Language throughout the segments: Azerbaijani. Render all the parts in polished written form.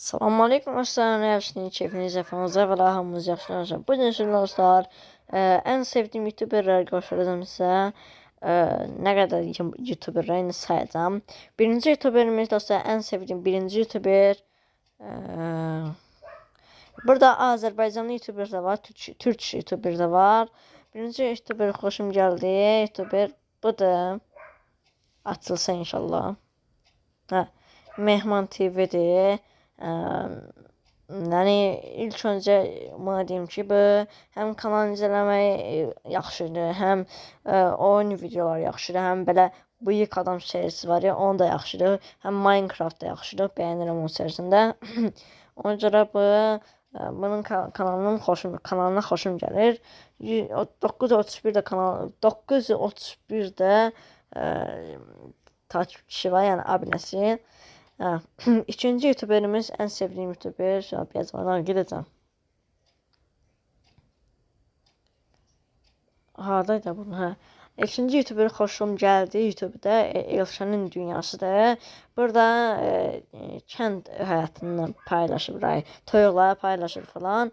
Salam aleykum, dostlar. Yaxşısınız, keyfiniz yaxşınızsa və hamınız yaxşılarsa. Bu gün sizin dostlar, ən sevdiyim YouTuberləri göstərəcəm sizə. Nə qədər YouTuberləri sayacağım. Birinci YouTuberimiz dostlar, ən sevdiyim birinci YouTuber. Burada Azərbaycanlı YouTuber də var, Türk YouTuber də var. Birinci YouTuber xoşum gəldi. YouTuber budur. Açılsa inşallah. Mehman TV'dir. Yəni ilk öncə buna deyim ki, bu həm kanal incələmək yaxşıdır, həm oyun videoları yaxşıdır, həm belə bıyıq adam serisi var ya, onu da yaxşıdır, həm Minecraft da yaxşıdır, bəyənirəm onun serisində. Ona görə bunun kanalına xoşum gəlir. 931 də kanal 931 də takipçisi var, yəni abunəsi. İkinci YouTuberimiz, ən sevdiyim YouTuber. Şu an biraz bana gideceğim. Hardaydı bunu? İkinci YouTuber xoşum gəldi. YouTube'da Elşanın dünyasıdır. Burada kənd həyatını paylaşır, toyuqları paylaşır falan.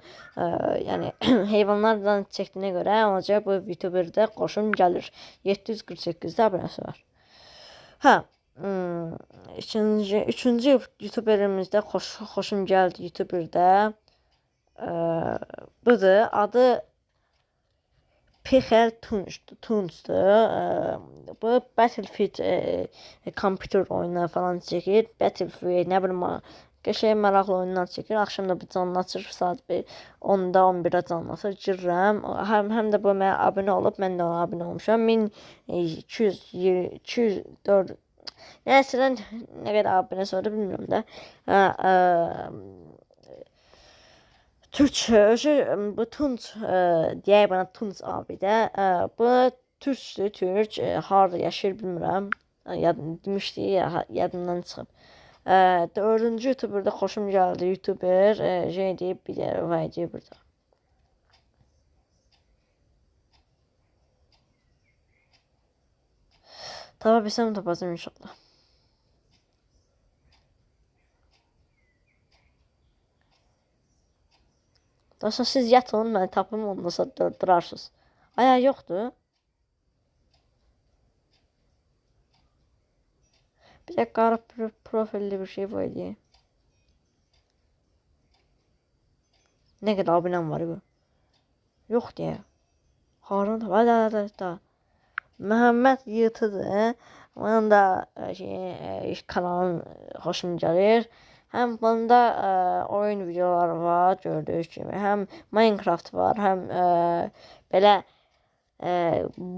Yəni heyvanlardan çəkdiyinə görə onca bu YouTuberdə xoşum gəlir. 748'də abunəsi var. Üçüncü YouTuberimizdə xoşum gəldi YouTuberdə. Budur. Adı Pixel Tunes'dur. Bu Battlefield kompüter oyunları falan çəkir. Battlefield, nə bilim, qəşəng maraqlı oyunlar çəkir. Axşam da bu canlı açır, saat 10-da 11-də canlı açır, girirəm. Həm də bu mənə abunə olub, mən də ona abunə olmuşam. 1204 Nəsələn, nə qədər abunəsi var bilmirəm də. Türkçe, bu Tunç, deyək bana Tunç abi də. Bu Türkçdür, Türk. Harada yaşayır bilmirəm. Demişdi ya, yadımdan çıxıb. Dördüncü YouTuber'da xoşum gəldi. YouTuber şey deyib, bir də var deyib burada. Tapa bilsəm tapacağım inşallah. Dostlar, siz yatın, mən tapım, ondan sonra durarsınız. Aya yoxdur. Bir də qara profilli bir şey var idi. Nə qədər abunəm var bu? Yox deyə. Harun da. Məhəmməd Yırtıdır. Onun da kanalın xoşum gəlir. Həm bunda oyun videoları var, gördüyünüz kimi. Həm Minecraft var, həm belə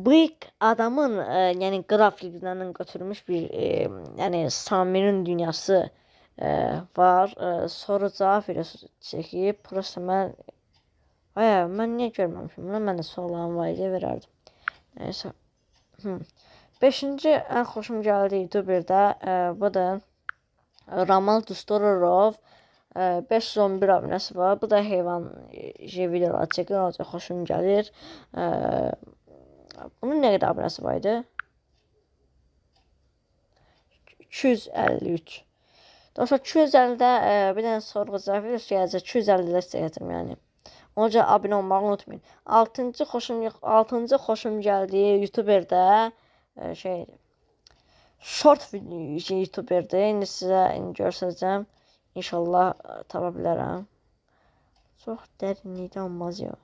bıyıq adamın yəni qrafiklərindən götürülmüş bir yəni Samir'in dünyası var. Soru cavab videosu çəkib. Prosta mən niyə görməmişim? Mən də sorularım var idi, verərdim. Neyse. Beşinci ən xoşum gəldi YouTuber'da bu da Ramal Dustorov. 511 abunəsi var. Bu da heyvan videoları çəkir, olacaq, xoşum gəlir. Bunun nə qədər abunəsi var idi? 253. Dostlar, 250'də bir dənə sorğu cavab videosu gələcək. 250'də çəkəcəm yəni. Ona görə abunə olmağı unutmayın. 6-cı xoşum gəldi YouTuber'da şeydir. Short YouTuber'dir. İndi sizə göstərəcəm. İnşallah tapa bilərəm. Çox dərinlikdə olmaz ya.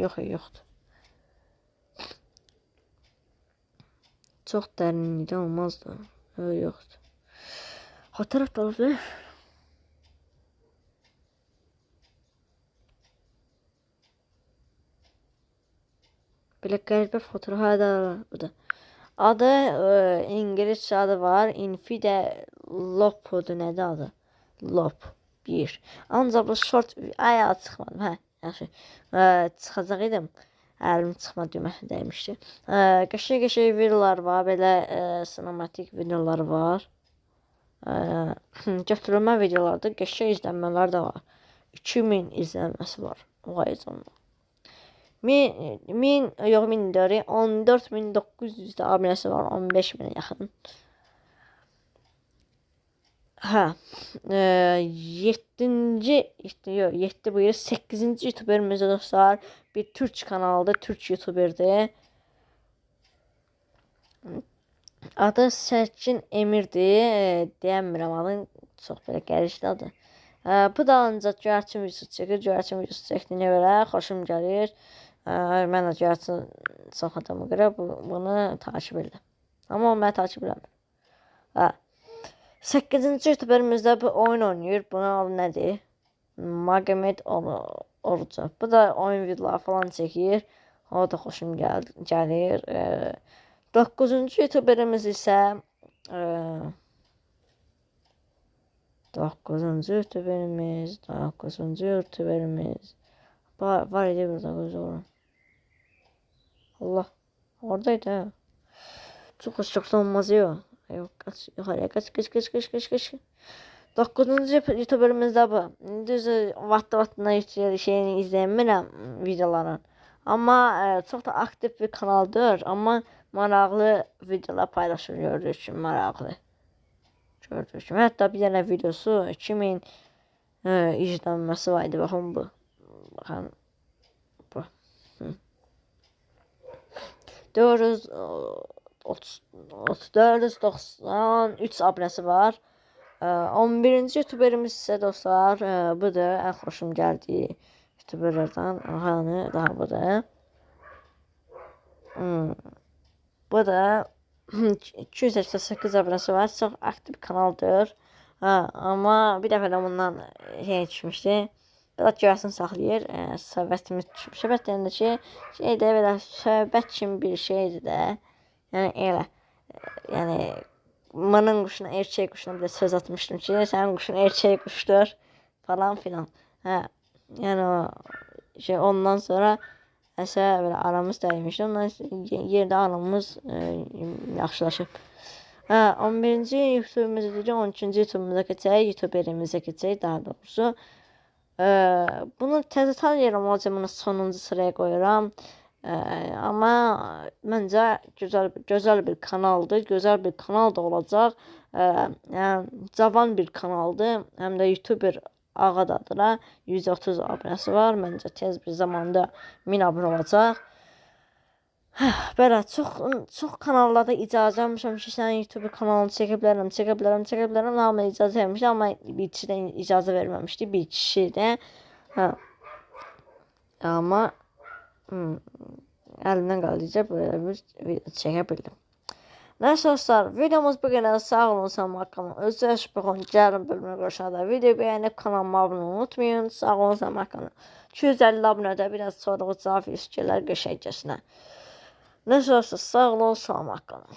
Yoxdur. Çox dərinlikdə olmazdı. Yoxdur. O tərəfdə oldu. Belə qəribə fotoğraf da. Adı İngiliscə adı var. Infide Lopo'dur, nədir adı? Lop 1. Ancaq bu short çıxmadım. Yaxşı. Çıxacaq idim. Əlim çıxma düyməsi dəymişdi. Qəşəng videolar var. Belə sinematik videolar var. Götürülmə videolarda qəşəng izlənmələr də var. 2000 izlənməsi var. Vay canına. 1000 diyorum, 14.900 de abonesi var, 15.000'e yaxın. Hə, 7 buyur 8-ci youtuberimiz dostlar. Bir Türk kanalıdır, Türk youtuberdir. Adı Sərkin Emirdir. Deyəmirəm adın, çox belə gəlişli adı. Bu da ancaq göyərçin videosu çəkir. Göyərçin videosu çəkdiyinə görə xoşum gəlir. Mən də göyərçin çox adama görə bunu takip edirəm. Amma o məni takip eləmir. 8-ci youtuberimizdə bu oyun oynayır. Bunun adı nədir? Magomed Orucu. Bu da oyun videoları falan çəkir. O da xoşum gəlir. 9-cu youtuberimiz isə 9-cu youtuberimiz var idi burada göz olur. Allah, oradaydı ha. Çok olmaz ya. Yok, kaç yukarıya kaç. 9-cu youtuberimizdə bu. Düz vaxtına şeyini izləmirəm videoların. Amma çox da aktiv bir kanaldır. Amma maraqlı videolar paylaşır, gördüyünüz kimi maraqlı. Gördüyünüz kimi. Hətta bir dənə videosu 2000 izlənməsi var idi. Baxın bu. Baxın bu. 493 abunəsi var. 11-ci youtuberimiz isə dostlar budur. Ən xoşum gəldiyi youtuberlərdən. Hanı daha budur. Bu da 288 abunəsi var. Çox aktiv kanaldır. Amma bir dəfə də bundan şey düşmüşdü. Biraz görəsini saxlayır. Söhbətimiz düşmüş. Söhbət deyəndə ki, şeydə belə söhbət kimi bir şeydir də. Yəni elə. Yəni manın quşuna, erkək quşuna bir də söz atmışdım ki, sənin quşun erkək quşdur falan filan. Yəni o şey ondan sonra əsə belə aramız dəymişdi. Ondan yerdə aramız yaxşılaşıb. 11-ci youtuberimiz dedik, 12-ci youtuberimize keçək, youtuberimizə keçək daha doğrusu. Bunu təzə tanıyıram, olacaq bunu sonuncu sıraya qoyuram. Amma məncə gözəl bir kanaldır, gözəl bir kanal da olacaq. Cavan bir kanaldır, həm də youtuber Ağadadır. 130 abunəsi var, məncə tez bir zamanda 1000 abunə olacaq. Belə çox kanallarda icazə almışam ki, sən YouTube kanalını çəkə bilərəm. Hamıya icazə vermişdi, amma bir kişidən icazə verməmişdi, bir kişi də. Amma əlimdən qalıcı böyle bir video çəkə bildim. Neyse dostlar, videomuz bu qədər. Sağ olun, salamat qalın. Özünüzə baxın. Gəlin bölümünə görüşəndə videoyu bəyənib kanalıma abunə olmayı unutmayın. Sağ olun, salamat qalın. 250 abunədə biraz soruğu cavab istəyirlər qəşəngcəsinə. Neyse dostlar, sağ olun, salamat qalın.